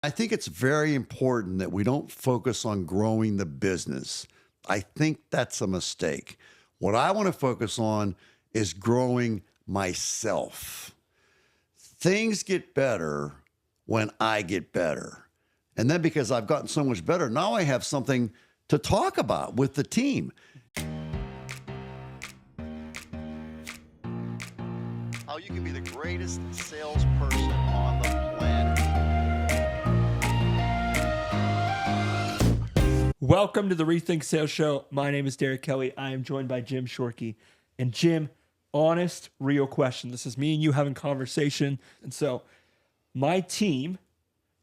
I think it's very important that we don't focus on growing the business. I think that's a mistake. What I want to focus on is growing myself. Things get better when I get better. And then because I've gotten so much better, now I have something to talk about with the team. How you can be the greatest salesperson on the planet. Welcome to the Rethink Sales Show. My name is Derek Kelly. I am joined by Jim Shorkey. And Jim, honest, real question. This is me and you having conversation. And so my team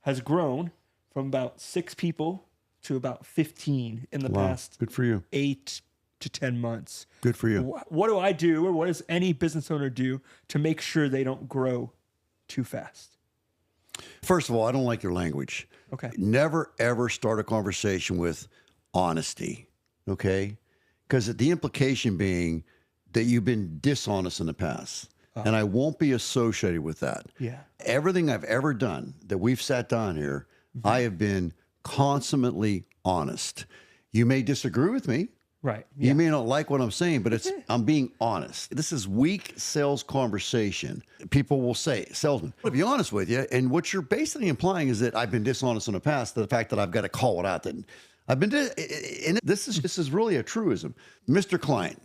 has grown from about 6 people to about 15 in the past Good for you. 8 to 10 months. Good for you. What do I do, or what does any business owner do to make sure they don't grow too fast? First of all, I don't like your language. Okay. Never, ever start a conversation with honesty, okay? Because the implication being that you've been dishonest in the past. And I won't be associated with that. Yeah. Everything I've ever done that we've sat down here, I have been consummately honest. You may disagree with me. Right. You may not like what I'm saying, but I'm being honest. This is weak sales conversation. People will say, salesman, to be honest with you, and what you're basically implying is that I've been dishonest in the past, the fact that I've got to call it out. That I've been, and this is really a truism. Mr. Client,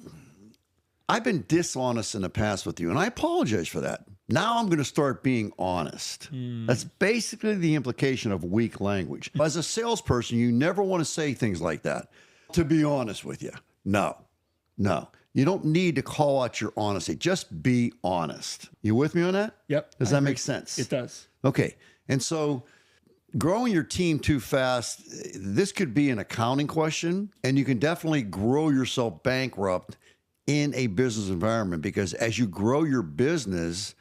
I've been dishonest in the past with you, and I apologize for that. Now I'm going to start being honest. That's basically the implication of weak language. As a salesperson, you never want to say things like that. To be honest with you, no. You don't need to call out your honesty. Just be honest. You with me on that? Yep. Does that make sense? It does. Okay. And so growing your team too fast, this could be an accounting question, and you can definitely grow yourself bankrupt in a business environment, because as you grow your business,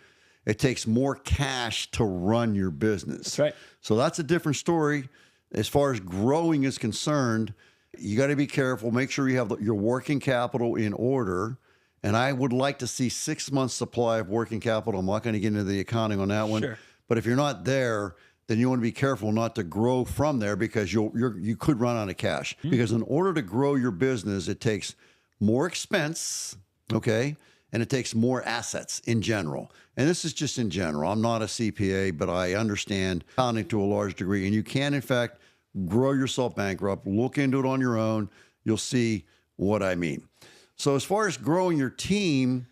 it takes more cash to run your business. That's right. So that's a different story. As far as growing is concerned, you got to be careful. Make sure you have your working capital in order. And I would like to see 6 months supply of working capital. I'm not going to get into the accounting on that one. Sure. But if you're not there, then you want to be careful not to grow from there, because you could run out of cash. Because in order to grow your business, it takes more expense, okay? And it takes more assets in general. And this is just in general. I'm not a CPA, but I understand accounting to a large degree. And you can, in fact, grow yourself bankrupt. Look into it on your own. You'll see what I mean. So as far as growing your team,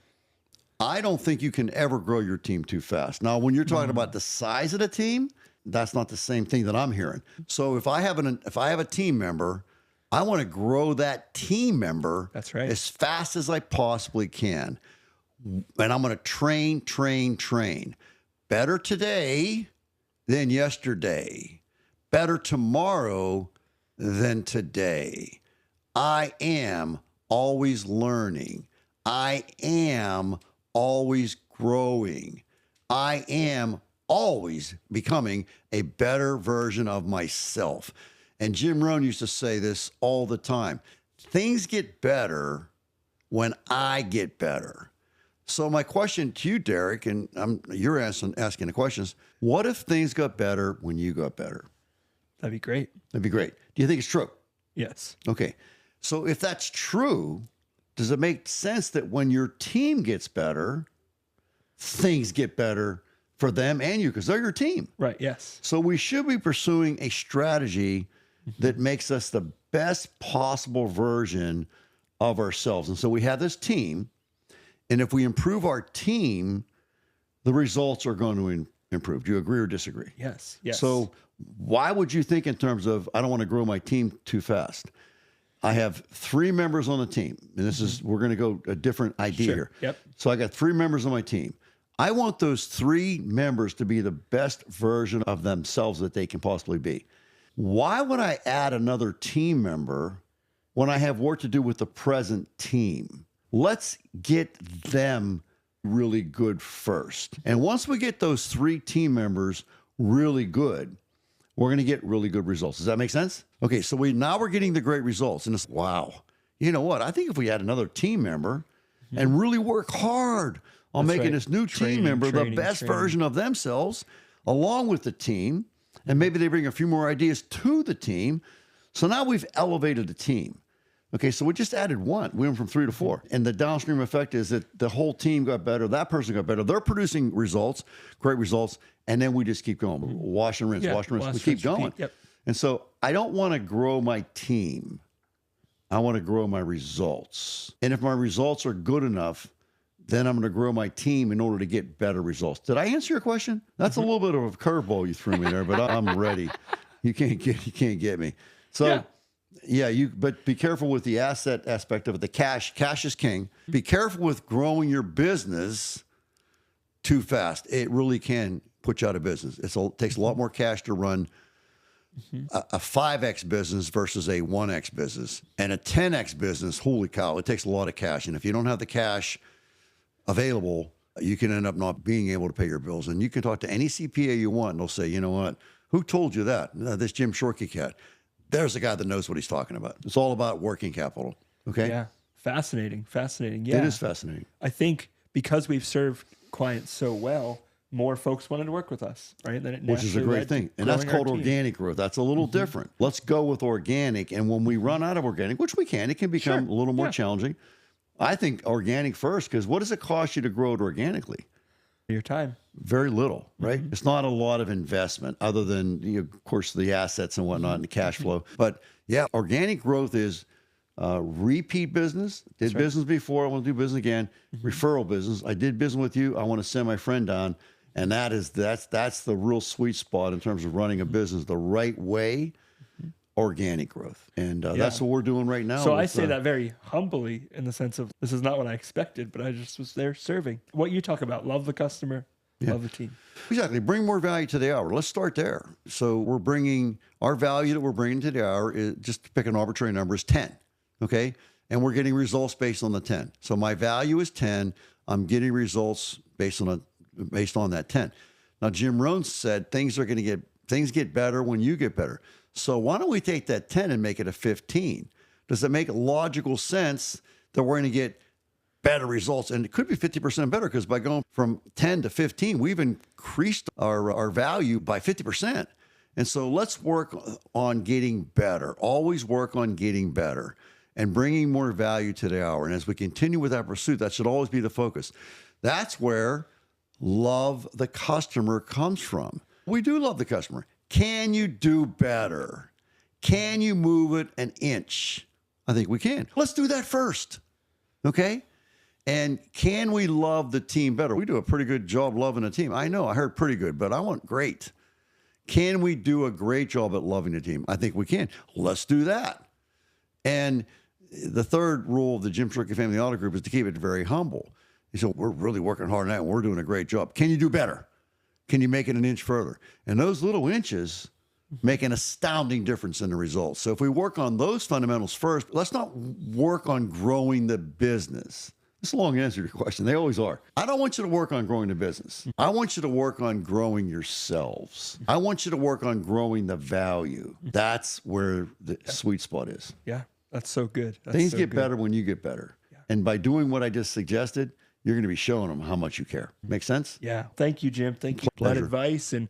I don't think you can ever grow your team too fast. Now, when you're talking about the size of the team, that's not the same thing that I'm hearing. So if I have a team member, I want to grow that team member as fast as I possibly can. And I'm going to train. Better today than yesterday. Better tomorrow than today. I am always learning. I am always growing. I am always becoming a better version of myself. And Jim Rohn used to say this all the time. Things get better when I get better. So my question to you, Derek, and you're asking the questions, what if things got better when you got better? That'd be great. That'd be great. Do you think it's true? Yes. Okay. So if that's true, does it make sense that when your team gets better, things get better for them and you, because they're your team? Right. Yes. So we should be pursuing a strategy that makes us the best possible version of ourselves. And so we have this team, and if we improve our team, the results are going to improve. Do you agree or disagree? Yes. So why would you think in terms of, I don't want to grow my team too fast? I have 3 members on the team, and this is, we're going to go a different idea here. Yep. So I got 3 members on my team. I want those 3 members to be the best version of themselves that they can possibly be. Why would I add another team member when I have work to do with the present team? Let's get them really good first. And once we get those 3 team members really good, we're going to get really good results. Does that make sense? Okay, so we're getting the great results. And it's, wow, you know what? I think if we had another team member and really work hard on making this new team member the best version of themselves, along with the team, And maybe they bring a few more ideas to the team. So now we've elevated the team. Okay, so we just added one. We went from 3 to 4. And the downstream effect is that the whole team got better. That person got better. They're producing results, great results. And then we just keep going. Wash and rinse, wash and rinse. We keep going. Yep. And so I don't want to grow my team. I want to grow my results. And if my results are good enough, then I'm going to grow my team in order to get better results. Did I answer your question? That's a little bit of a curveball you threw me there, but I'm ready. You can't get me. So but be careful with the asset aspect of it. The cash is king. Be careful with growing your business too fast. It really can put you out of business. It takes a lot more cash to run a 5X business versus a 1X business. And a 10X business, holy cow, it takes a lot of cash. And if you don't have the cash available, you can end up not being able to pay your bills. And you can talk to any CPA you want, and they'll say, you know what? Who told you that? This Jim Shorkey cat. There's a guy that knows what he's talking about. It's all about working capital. Okay? Yeah. Fascinating. Yeah. It is fascinating. I think because we've served clients so well, more folks wanted to work with us, right? Which is a great thing. And that's called organic growth. That's a little different. Let's go with organic. And when we run out of organic, which we can, it can become a little more challenging. I think organic first, because what does it cost you to grow it organically? Your time. Very little, right? It's not a lot of investment other than, of course, the assets and whatnot and the cash flow. But yeah, organic growth is repeat business. Did business before, I want to do business again. Referral business. I did business with you. I want to send my friend down. And that's the real sweet spot in terms of running a business the right way. Organic growth. And that's what we're doing right now. So I say that very humbly in the sense of this is not what I expected, but I just was there serving. What you talk about, love the customer, love the team. Exactly. Bring more value to the hour. Let's start there. So we're bringing our value that we're bringing to the hour, just to pick an arbitrary number, is 10. Okay. And we're getting results based on the 10. So my value is 10. I'm getting results based on that 10. Now, Jim Rohn said things get better when you get better. So why don't we take that 10 and make it a 15? Does it make logical sense that we're going to get better results? And it could be 50% better because by going from 10 to 15, we've increased our value by 50%. And so let's work on getting better. Always work on getting better and bringing more value to the hour. And as we continue with that pursuit, that should always be the focus. That's where love the customer comes from. We do love the customer. Can you do better? Can you move it an inch? I think we can. Let's do that first. Okay? And can we love the team better? We do a pretty good job loving the team. I know, I heard pretty good, but I want great. Can we do a great job at loving the team? I think we can. Let's do that. And the third rule of the Jim Shorkey Family Auto Group is to keep it very humble. So we're really working hard now and we're doing a great job. Can you do better? Can you make it an inch further? And those little inches make an astounding difference in the results. So if we work on those fundamentals first, let's not work on growing the business. It's a long answer to your question. They always are. I don't want you to work on growing the business. I want you to work on growing yourselves. I want you to work on growing the value. That's where the sweet spot is. Yeah, that's so good. Things get better when you get better. Yeah. And by doing what I just suggested, you're going to be showing them how much you care. Make sense? Yeah. Thank you, Jim. Thank you for that advice. And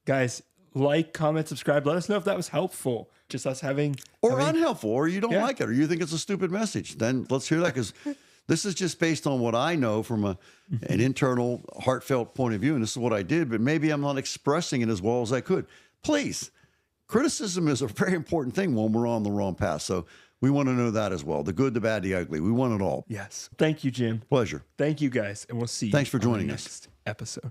guys, like, comment, subscribe. Let us know if that was helpful. Just us having... Or unhelpful, or you don't like it, or you think it's a stupid message. Then let's hear that, because this is just based on what I know from an internal, heartfelt point of view, and this is what I did, but maybe I'm not expressing it as well as I could. Please, criticism is a very important thing when we're on the wrong path. So we want to know that as well. The good, the bad, the ugly. We want it all. Yes. Thank you, Jim. Pleasure. Thank you, guys. And we'll see you. Thanks for joining us. Next episode.